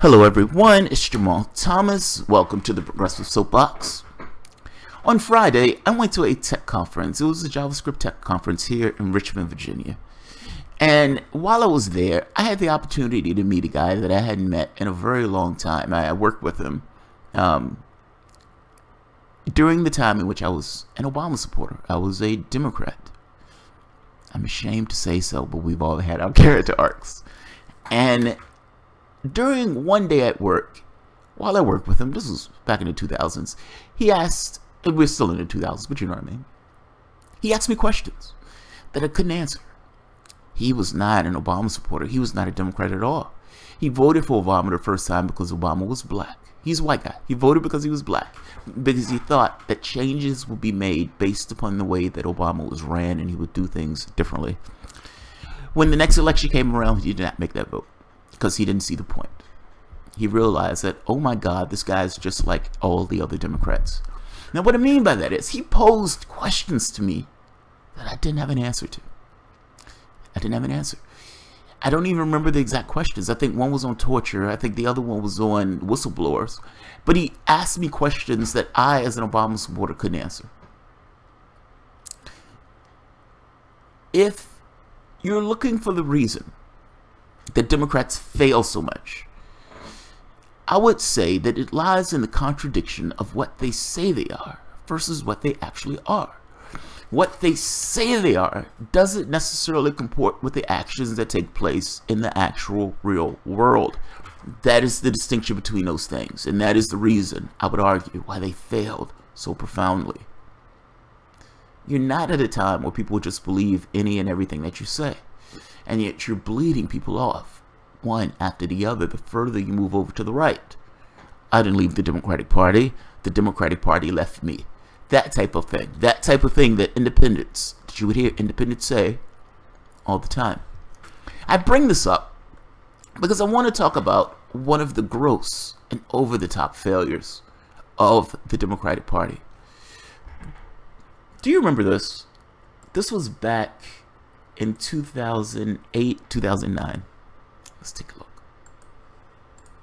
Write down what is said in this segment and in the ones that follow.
Hello everyone, it's Jamal Thomas. Welcome to the Progressive Soapbox. On Friday, I went to a tech conference. It was a JavaScript tech conference here in Richmond, Virginia. And while I was there, I had the opportunity to meet a guy that I hadn't met in a very long time. I worked with him during the time in which I was an Obama supporter. I was a Democrat. I'm ashamed to say so, but we've all had our character arcs. And during one day at work, while I worked with him, this was back in the 2000s, he asked, and we're still in the 2000s, but you know what I mean, he asked me questions that I couldn't answer. He was not an Obama supporter. He was not a Democrat at all. He voted for Obama the first time because Obama was black. He's a white guy. He voted because he was black, because he thought that changes would be made based upon the way that Obama was ran and he would do things differently. When the next election came around, he did not make that vote, because he didn't see the point. He realized that, oh my God, this guy's just like all the other Democrats. Now, what I mean by that is he posed questions to me that I didn't have an answer to. I didn't have an answer. I don't even remember the exact questions. I think one was on torture. I think the other one was on whistleblowers. But he asked me questions that I, as an Obama supporter, couldn't answer. If you're looking for the reason that Democrats fail so much, I would say that it lies in the contradiction of what they say they are versus what they actually are. What they say they are doesn't necessarily comport with the actions that take place in the actual real world. That is the distinction between those things, and that is the reason, I would argue, why they failed so profoundly. You're not at a time where people just believe any and everything that you say, and yet you're bleeding people off, one after the other, the further you move over to the right. I didn't leave the Democratic Party. The Democratic Party left me. That type of thing. That type of thing that independents, that you would hear independents say all the time. I bring this up because I want to talk about one of the gross and over-the-top failures of the Democratic Party. Do you remember this? This was back in 2008, 2009. Let's take a look.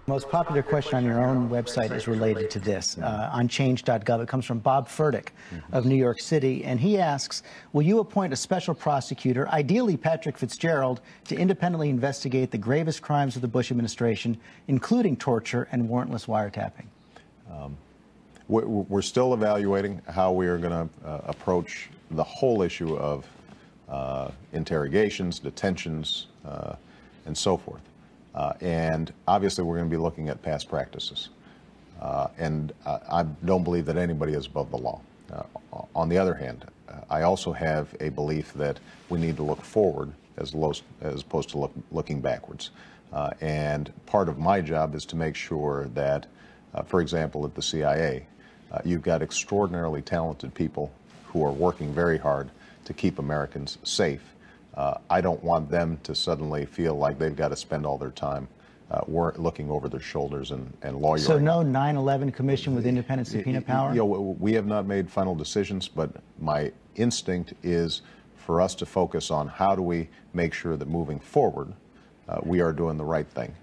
Most popular question on your own website is related to this. On change.gov, it comes from Bob Furtick of New York City, and he asks, will you appoint a special prosecutor, ideally Patrick Fitzgerald, to independently investigate the gravest crimes of the Bush administration, including torture and warrantless wiretapping? We're still evaluating how we are going to approach the whole issue of interrogations, detentions, and so forth. And obviously we're going to be looking at past practices. And I don't believe that anybody is above the law. On the other hand, I also have a belief that we need to look forward as opposed to looking backwards. And part of my job is to make sure that, for example, at the CIA, you've got extraordinarily talented people who are working very hard to keep Americans safe. I don't want them to suddenly feel like they've got to spend all their time looking over their shoulders and lawyering. So no 9/11 commission with independent subpoena power? You know, we have not made final decisions, but my instinct is for us to focus on how do we make sure that moving forward we are doing the right thing.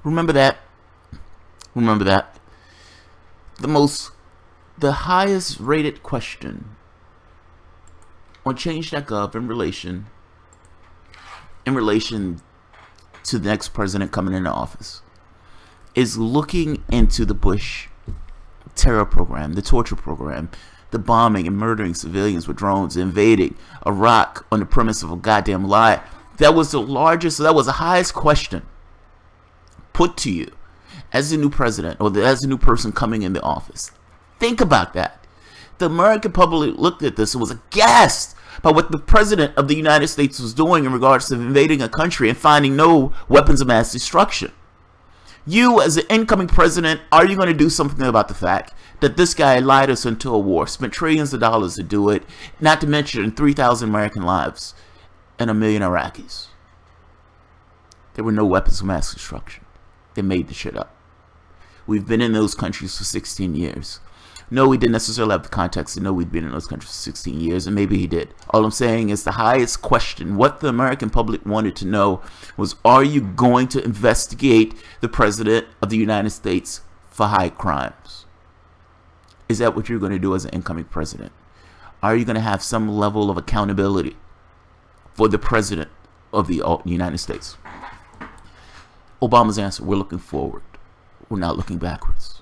Remember that. Remember that. The highest rated question on change.gov in relation to the next president coming into office is looking into the Bush terror program, the torture program, the bombing and murdering civilians with drones, invading Iraq on the premise of a goddamn lie. That was the highest question put to you as the new president or as the new person coming in the office. Think about that. The American public looked at this and was aghast by what the president of the United States was doing in regards to invading a country and finding no weapons of mass destruction. You, as the incoming president, are you going to do something about the fact that this guy lied us into a war, spent trillions of dollars to do it, not to mention 3,000 American lives and 1 million Iraqis? There were no weapons of mass destruction. They made the shit up. We've been in those countries for 16 years. No, he didn't necessarily have the context to know we'd been in those countries for 16 years, and maybe he did. All I'm saying is the highest question, what the American public wanted to know was, are you going to investigate the President of the United States for high crimes? Is that what you're going to do as an incoming president? Are you going to have some level of accountability for the President of the United States? Obama's answer, we're looking forward. We're not looking backwards.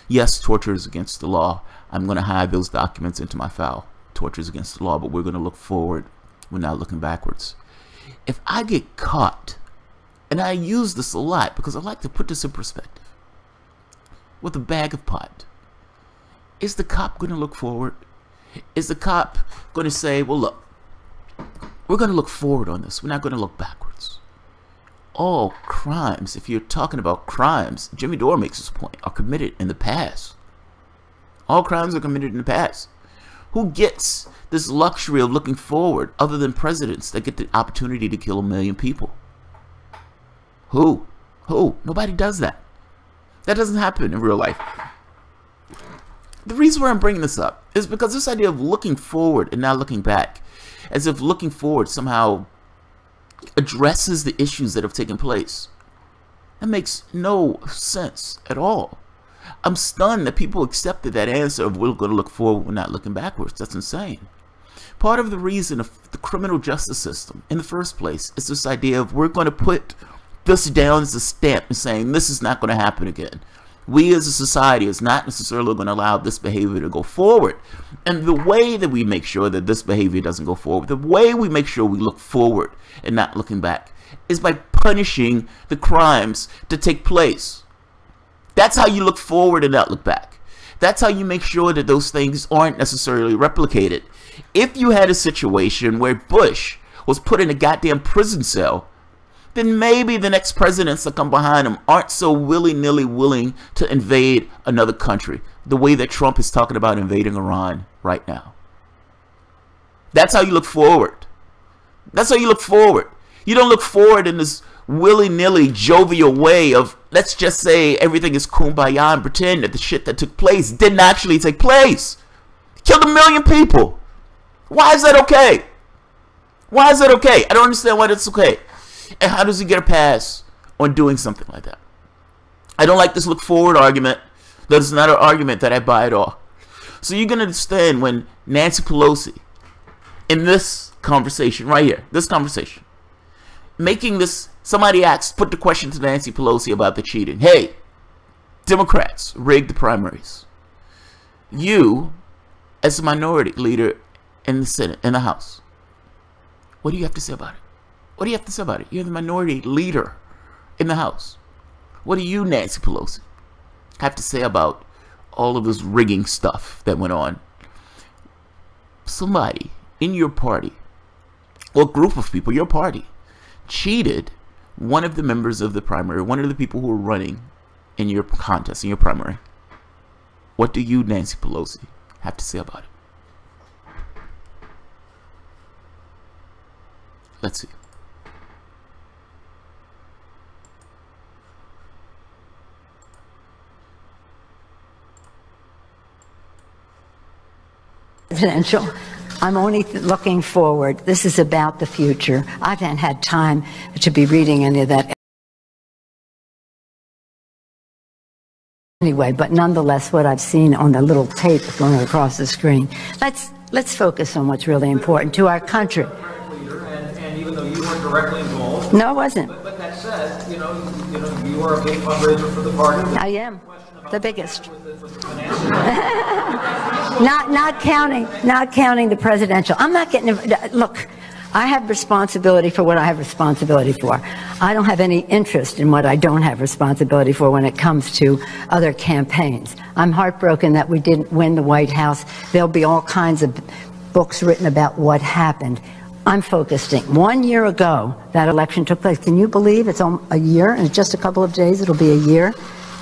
Yes, torture is against the law. I'm going to hide those documents into my file. Torture is against the law, but we're going to look forward. We're not looking backwards. If I get caught, and I use this a lot because I like to put this in perspective, with a bag of pot, is the cop going to look forward? Is the cop going to say, well, look, we're going to look forward on this. We're not going to look backwards. All crimes, if you're talking about crimes, Jimmy Dore makes this point, are committed in the past. All crimes are committed in the past. Who gets this luxury of looking forward other than presidents that get the opportunity to kill 1 million people? Who? Nobody does that. That doesn't happen in real life. The reason why I'm bringing this up is because this idea of looking forward and not looking back, as if looking forward somehow addresses the issues that have taken place. That makes no sense at all. I'm stunned that people accepted that answer of we're going to look forward, we're not looking backwards. That's insane. Part of the reason of the criminal justice system in the first place is this idea of we're going to put this down as a stamp and saying this is not going to happen again. We as a society is not necessarily going to allow this behavior to go forward. And the way that we make sure that this behavior doesn't go forward, the way we make sure we look forward and not looking back, is by punishing the crimes to take place. That's how you look forward and not look back. That's how you make sure that those things aren't necessarily replicated. If you had a situation where Bush was put in a goddamn prison cell, then maybe the next presidents that come behind him aren't so willy-nilly willing to invade another country the way that Trump is talking about invading Iran right now. That's how you look forward. That's how you look forward. You don't look forward in this willy-nilly jovial way of, let's just say everything is kumbaya and pretend that the shit that took place didn't actually take place. Killed 1 million people. Why is that okay? Why is that okay? I don't understand why that's okay. And how does he get a pass on doing something like that? I don't like this look forward argument. That is not an argument that I buy at all. So you're going to understand when Nancy Pelosi, in this conversation right here, this conversation, making this, somebody put the question to Nancy Pelosi about the cheating. Hey, Democrats rigged the primaries. You, as a minority leader in the Senate, in the House, what do you have to say about it? What do you have to say about it? You're the minority leader in the House. What do you, Nancy Pelosi, have to say about all of this rigging stuff that went on? Somebody in your party, or group of people, your party, cheated one of the members of the primary, one of the people who were running in your contest, in your primary. What do you, Nancy Pelosi, have to say about it? Let's see. Presidential. I'm only looking forward. This is about the future. I haven't had time to be reading any of that anyway, but nonetheless, what I've seen on the little tape going across the screen. Let's focus on what's really important to our country. And even though you weren't directly involved. No, I wasn't. But that said, you are a big fundraiser for the party. I am. The biggest. Not counting the presidential. I'm not getting, look, I have responsibility for what I have responsibility for. I don't have any interest in what I don't have responsibility for when it comes to other campaigns. I'm heartbroken that we didn't win the White House. There'll be all kinds of books written about what happened. I'm focusing. 1 year ago, that election took place. Can you believe it's a year? In just a couple of days, it'll be a year.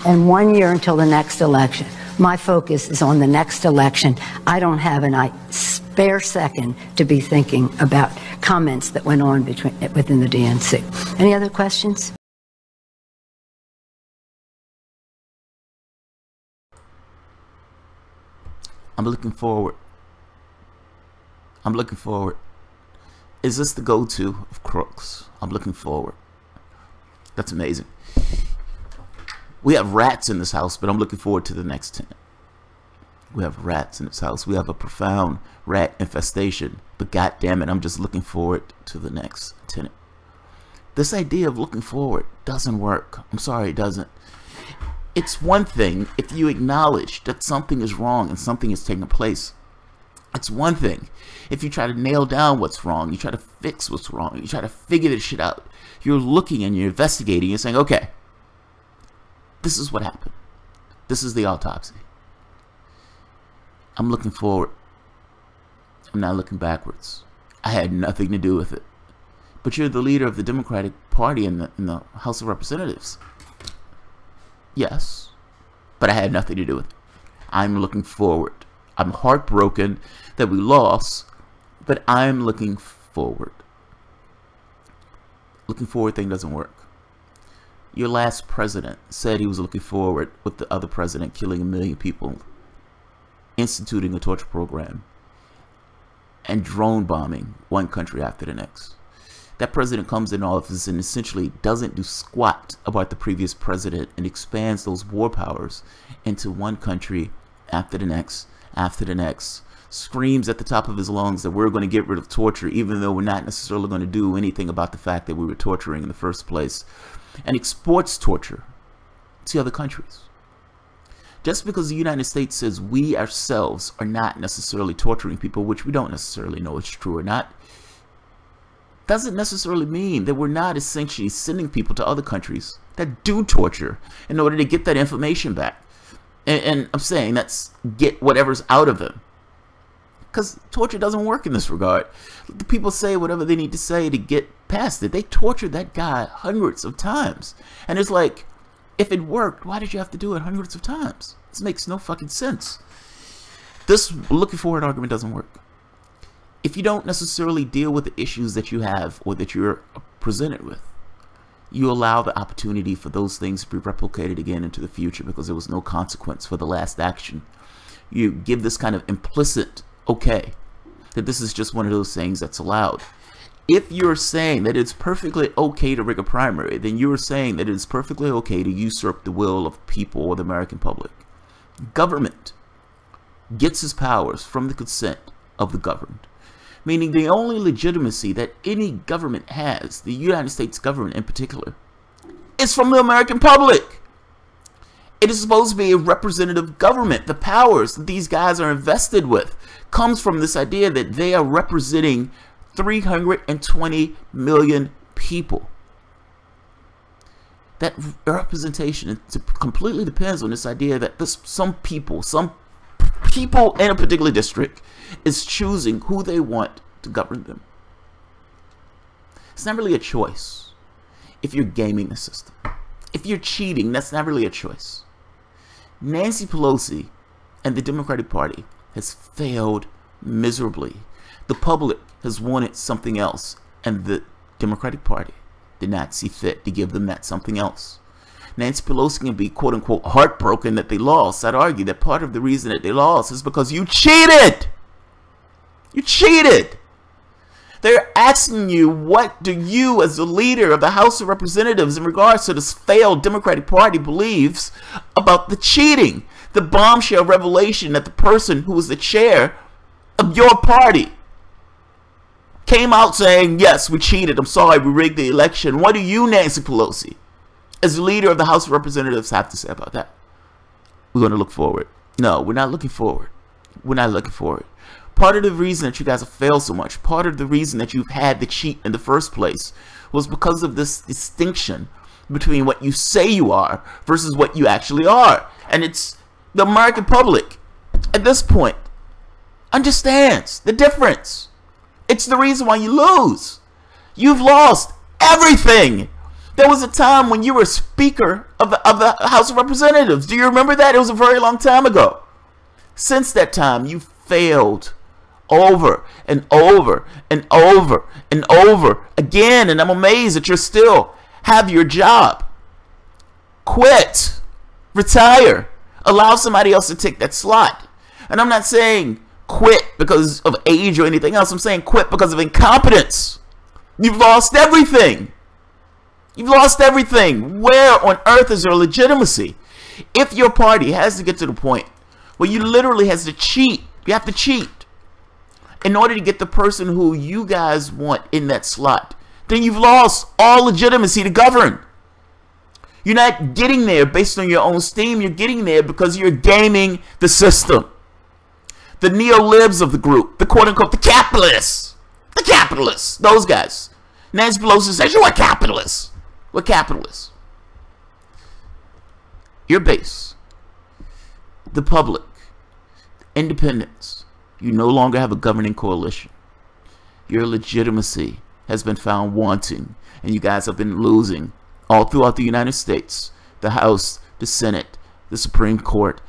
And 1 year until the next election. My focus is on the next election. I don't have a spare second to be thinking about comments that went on within the DNC. Any other questions? I'm looking forward. I'm looking forward. Is this the go-to of crooks? I'm looking forward. That's amazing. We have rats in this house, but I'm looking forward to the next tenant. We have rats in this house. We have a profound rat infestation, but God damn it, I'm just looking forward to the next tenant. This idea of looking forward doesn't work. I'm sorry, it doesn't. It's one thing if you acknowledge that something is wrong and something is taking place. It's one thing if you try to nail down what's wrong, you try to fix what's wrong, you try to figure this shit out. You're looking and you're investigating and saying, okay, this is what happened. This is the autopsy. I'm looking forward. I'm not looking backwards. I had nothing to do with it. But you're the leader of the Democratic Party in the House of Representatives. Yes, but I had nothing to do with it. I'm looking forward. I'm heartbroken that we lost, but I'm looking forward. Looking forward thing doesn't work. Your last president said he was looking forward with the other president killing 1 million people, instituting a torture program, and drone bombing one country after the next. That president comes in office and essentially doesn't do squat about the previous president and expands those war powers into one country after the next, screams at the top of his lungs that we're going to get rid of torture, even though we're not necessarily going to do anything about the fact that we were torturing in the first place, and exports torture to other countries. Just because the United States says we ourselves are not necessarily torturing people, which we don't necessarily know is true or not, doesn't necessarily mean that we're not essentially sending people to other countries that do torture in order to get that information back. And I'm saying that's get whatever's out of them. Because torture doesn't work in this regard. The people say whatever they need to say to get past it. They tortured that guy hundreds of times. And it's like, if it worked, why did you have to do it hundreds of times? This makes no fucking sense. This looking forward argument doesn't work. If you don't necessarily deal with the issues that you have or that you're presented with, you allow the opportunity for those things to be replicated again into the future because there was no consequence for the last action. You give this kind of implicit okay, that this is just one of those things that's allowed. If you're saying that it's perfectly okay to rig a primary, then you're saying that it's perfectly okay to usurp the will of people or the American public. Government gets its powers from the consent of the governed. Meaning the only legitimacy that any government has, the United States government in particular, is from the American public. It is supposed to be a representative government. The powers that these guys are invested with comes from this idea that they are representing 320 million people. That representation completely depends on this idea that some people in a particular district is choosing who they want to govern them. It's not really a choice if you're gaming the system. If you're cheating, that's not really a choice. Nancy Pelosi and the Democratic Party has failed miserably. The public has wanted something else, and the Democratic Party did not see fit to give them that something else. Nancy Pelosi can be quote-unquote heartbroken that they lost. I'd argue that part of the reason that they lost is because you cheated. You cheated. They're asking you, what do you as the leader of the House of Representatives in regards to this failed Democratic Party believes about the cheating, the bombshell revelation that the person who was the chair of your party came out saying, yes, we cheated. I'm sorry, we rigged the election. What do you, Nancy Pelosi, as the leader of the House of Representatives, have to say about that? We're going to look forward. No, we're not looking forward. We're not looking forward. Part of the reason that you guys have failed so much, part of the reason that you've had to cheat in the first place was because of this distinction between what you say you are versus what you actually are. And it's the American public at this point understands the difference. It's the reason why you lose. You've lost everything. There was a time when you were Speaker of the House of Representatives. Do you remember that? It was a very long time ago. Since that time, you failed over and over and over and over again, and I'm amazed that you still have your job. Quit. Retire. Allow somebody else to take that slot. And I'm not saying quit because of age or anything else. I'm saying quit because of incompetence. You've lost everything. You've lost everything. Where on earth is there legitimacy? If your party has to get to the point where you literally has to cheat, you have to cheat in order to get the person who you guys want in that slot, then you've lost all legitimacy to govern. You're not getting there based on your own steam. You're getting there because you're gaming the system. The neo-libs of the group, the quote-unquote, the capitalists, those guys. Nancy Pelosi says, you're a capitalist. We're capitalists. Your base, the public, independents, you no longer have a governing coalition. Your legitimacy has been found wanting, and you guys have been losing all throughout the United States, the House, the Senate, the Supreme Court,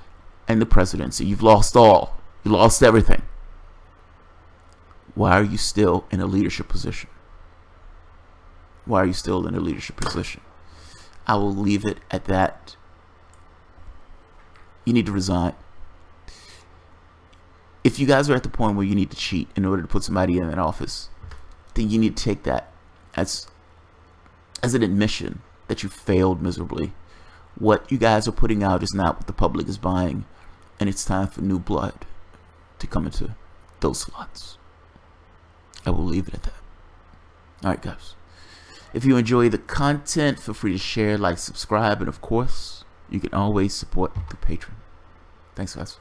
and the presidency. You've lost all. You lost everything. Why are you still in a leadership position? Why are you still in a leadership position? I will leave it at that. You need to resign. If you guys are at the point where you need to cheat in order to put somebody in that office, then you need to take that as an admission that you failed miserably. What you guys are putting out is not what the public is buying, and it's time for new blood to come into those slots. I will leave it at that. Alright guys, if you enjoy the content, feel free to share, like, subscribe, and of course, you can always support the Patreon. Thanks guys.